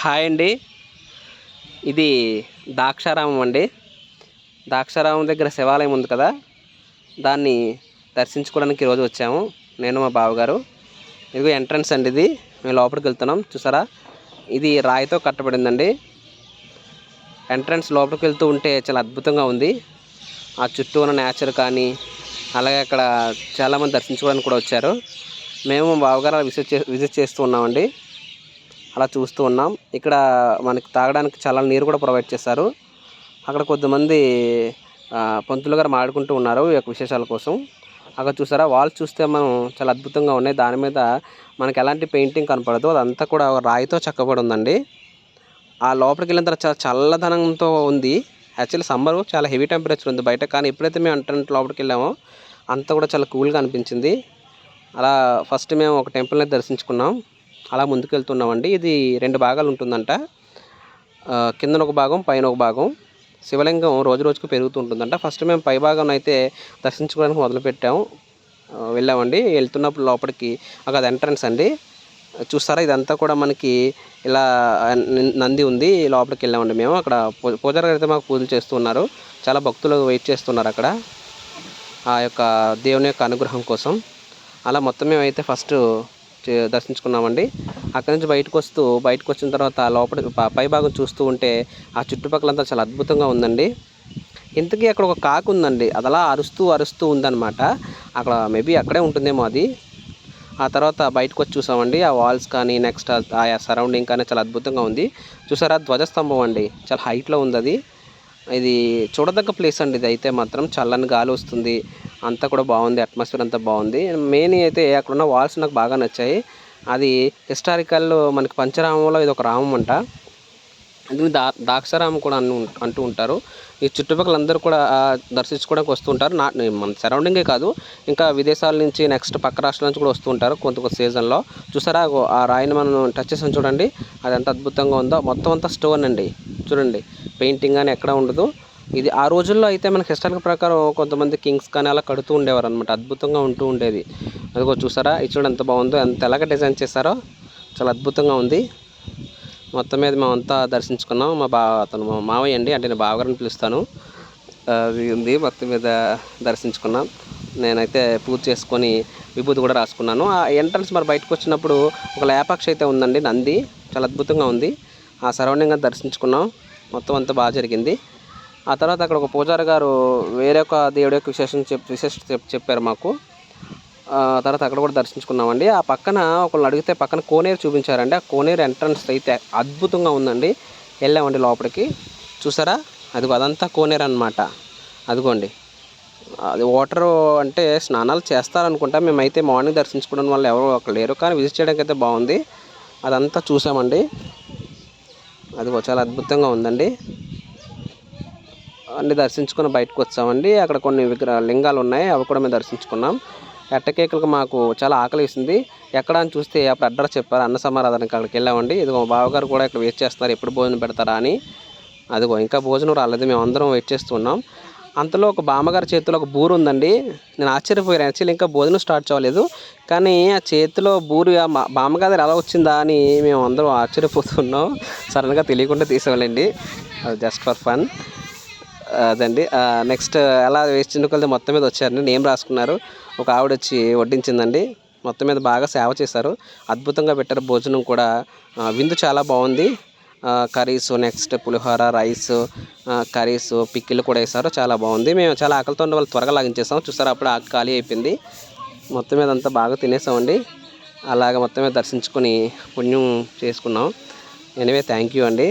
Hi అండి. ఇది ద్రాక్షారామం అండి. ద్రాక్షారామం దగ్గర శివాలయం ఉంది కదా, దాన్ని దర్శించుకోవడానికి ఈరోజు వచ్చాము నేను మా బావగారు. ఇదిగో ఎంట్రన్స్ అండి, ఇది మేము లోపలికి వెళ్తున్నాం. చూసారా, ఇది రాయితో కట్టబడిందండి. ఎంట్రన్స్ లోపలికి వెళ్తూ ఉంటే చాలా అద్భుతంగా ఉంది. ఆ చుట్టూ ఉన్న నేచర్ కానీ, అలాగే అక్కడ చాలామంది దర్శించుకోవడానికి కూడా వచ్చారు. మేము మా బావగారు విజిట్ చేస్తూ ఉన్నామండి. అలా చూస్తూ ఉన్నాం. ఇక్కడ మనకి తాగడానికి చాలా నీరు కూడా ప్రొవైడ్ చేశారు. అక్కడ కొంతమంది పంతులు గారు మాట్లాడుకుంటూ ఉన్నారు ఈ యొక్క విశేషాల కోసం. అక్కడ చూసారా, వాల్స్ చూస్తే మనం చాలా అద్భుతంగా ఉన్నాయి. దాని మీద మనకి ఎలాంటి పెయింటింగ్ కనపడదు, అదంతా కూడా రాయితో చెక్కబడి ఉందండి. ఆ లోపలికి వెళ్ళిన తర్వాత చాలా చల్లదనంతో ఉంది. యాక్చువల్లీ సమ్మర్ చాలా హెవీ టెంపరేచర్ ఉంది బయట, కానీ ఎప్పుడైతే మేము అంటర్నెట్ లోపలికి వెళ్ళామో అంతా కూడా చాలా కూల్గా అనిపించింది. అలా ఫస్ట్ మేము ఒక టెంపుల్ని దర్శించుకున్నాం. అలా ముందుకు వెళ్తున్నామండి. ఇది 2 భాగాలు ఉంటుందంట. కిందన ఒక భాగం, పైన ఒక భాగం. శివలింగం రోజు రోజుకు పెరుగుతూ ఉంటుందంట. ఫస్ట్ మేము పై భాగం అయితే దర్శించుకోవడానికి మొదలుపెట్టాము, వెళ్ళామండి. వెళ్తున్నప్పుడు లోపలికి అది ఎంట్రన్స్ అండి. చూస్తారా, ఇదంతా కూడా మనకి ఇలా నంది ఉంది. లోపలికి వెళ్ళామండి మేము. అక్కడ పూజారి గారు అయితే మాకు పూజలు చేస్తూ ఉన్నారు. చాలా భక్తులు వెయిట్ చేస్తున్నారు అక్కడ ఆ యొక్క దేవుని యొక్క అనుగ్రహం కోసం. అలా మొత్తం మేమైతే ఫస్ట్ దర్శించుకున్నామండి. అక్కడి నుంచి బయటకు వచ్చిన తర్వాత లోపల పై భాగం చూస్తూ ఉంటే ఆ చుట్టుపక్కలంతా చాలా అద్భుతంగా ఉందండి. ఇంతకీ అక్కడ ఒక కాకి ఉందండి, అది అలా అరుస్తూ ఉందన్నమాట. అక్కడ మేబీ అక్కడే ఉంటుందేమో అది. ఆ తర్వాత బయటకు వచ్చి చూసామండి. ఆ వాల్స్ కానీ, నెక్స్ట్ ఆ సరౌండింగ్ కానీ చాలా అద్భుతంగా ఉంది. చూసారా, ధ్వజస్తంభం అండి, చాలా హైట్లో ఉంది అది. ఇది చూడదగ్గ ప్లేస్ అండి. ఇది అయితే మాత్రం చల్లని గాలి వస్తుంది, అంతా కూడా బాగుంది. అట్మాస్ఫియర్ అంతా బాగుంది. మెయిన్ అయితే అక్కడున్న వాల్స్ నాకు బాగా నచ్చాయి. అది హిస్టారికల్, మనకి పంచరామంలో ఇది ఒక రామం అంట. అది ద్రాక్షారామం కూడా అంటూ ఉంటారు. ఈ చుట్టుపక్కల అందరూ కూడా దర్శించుకోవడానికి వస్తూ ఉంటారు. మన సరౌండింగే కాదు, ఇంకా విదేశాల నుంచి, నెక్స్ట్ పక్క రాష్ట్రాల నుంచి కూడా వస్తూ ఉంటారు కొంత సీజన్లో. చూసారా, ఆ రాయిని మనం టచ్ చేసాం చూడండి, అది ఎంత అద్భుతంగా ఉందో. మొత్తం అంతా స్టోన్ అండి, చూడండి, పెయింటింగ్ కానీ ఎక్కడ ఉండదు. ఇది ఆ రోజుల్లో అయితే మనకి హిస్టారికల్ ప్రకారం కొంతమంది కింగ్స్ కానీ అలా కడుతూ ఉండేవారు అనమాట. అద్భుతంగా ఉంటూ ఉండేది. అదిగో చూసారా, ఇది చూడండి ఎంత బాగుందో, ఎంత ఎలాగ డిజైన్ చేశారో, చాలా అద్భుతంగా ఉంది. మొత్తం మీద మేమంతా దర్శించుకున్నాం. అతను మా మావయ్య అండి, అంటే నేను బావగారిని పిలుస్తాను. అది ఉంది, మొత్తం మీద దర్శించుకున్నాం. నేనైతే పూజ చేసుకొని విభూతి కూడా రాసుకున్నాను. ఆ ఎంట్రన్స్ మరి బయటకు వచ్చినప్పుడు ఒక లేపాక్షి అయితే ఉందండి, నంది, చాలా అద్భుతంగా ఉంది. ఆ సరౌండింగ్ అంతా దర్శించుకున్నాం. మొత్తం అంతా బాగా జరిగింది. ఆ తర్వాత అక్కడ ఒక పూజారి గారు వేరే ఒక దేవుడి యొక్క విశేషత చెప్పారు మాకు. తర్వాత అక్కడ కూడా దర్శించుకున్నామండి. ఆ పక్కన ఒకళ్ళు అడిగితే పక్కన కోనేరు చూపించారండి. ఆ కోనేరు ఎంట్రన్స్ అయితే అద్భుతంగా ఉందండి. వెళ్ళామండి లోపలికి. చూసారా, అదంతా కోనేరు అనమాట. అదిగోండి, అది వాటరు అంటే స్నానాలు చేస్తారనుకుంటా. మేమైతే మార్నింగ్ దర్శించుకోవడం వల్ల ఎవరు అక్కడ లేరు, కానీ విజిట్ చేయడానికి అయితే బాగుంది. అదంతా చూసామండి. అదిగో చాలా అద్భుతంగా ఉందండి. అన్నీ దర్శించుకొని బయటకు వచ్చామండి. అక్కడ కొన్ని లింగాలు ఉన్నాయి, అవి కూడా మేము దర్శించుకున్నాం. ఎట్టకేకులకు మాకు చాలా ఆకలి వేసింది. ఎక్కడ అని చూస్తే అప్పుడు అడ్రస్ చెప్పారు, అన్న సమారాధనకి అక్కడికి వెళ్ళామండి. ఇదిగో మా బావగారు కూడా ఇక్కడ వెయిట్ చేస్తున్నారు, ఎప్పుడు భోజనం పెడతారా అని. అదిగో ఇంకా భోజనం రాలేదు, మేము అందరం వెయిట్ చేస్తున్నాం. అంతలో ఒక బామ్మగారి చేతిలో ఒక బూరు ఉందండి. నేను ఆశ్చర్యపోయాను. యాక్చువల్లీ ఇంకా భోజనం స్టార్ట్ చేయలేదు, కానీ ఆ చేతిలో బూరు బామ్మగారి ఎలా వచ్చిందా అని మేము అందరం ఆశ్చర్యపోతున్నాం. సడన్గా తెలియకుండా తీసేవాళ్ళండి, అది జస్ట్ ఫర్ ఫన్. అదండి. నెక్స్ట్ అలా వేస్ట్ కొలది మొత్తం మీద వచ్చారండి, నేమ్ రాసుకున్నారు. ఒక ఆవిడ వచ్చి వడ్డించిందండి. మొత్తం మీద బాగా సేవ చేశారు, అద్భుతంగా పెట్టారు. భోజనం కూడా, విందు చాలా బాగుంది. కర్రీస్, నెక్స్ట్ పులిహోర, రైస్, కర్రీస్, పిక్కిలు కూడా వేశారు, చాలా బాగుంది. మేము చాలా ఆకలితో ఉండే వాళ్ళు త్వరగా లాగించేసాం. చూసారు, అప్పుడు ఆకలి ఖాళీ అయిపోయింది. మొత్తం మీద అంతా బాగా తినేసామండి. అలాగ మొత్తం మీద దర్శించుకొని పుణ్యం చేసుకున్నాం. ఎనీవే, థ్యాంక్ యూ అండి.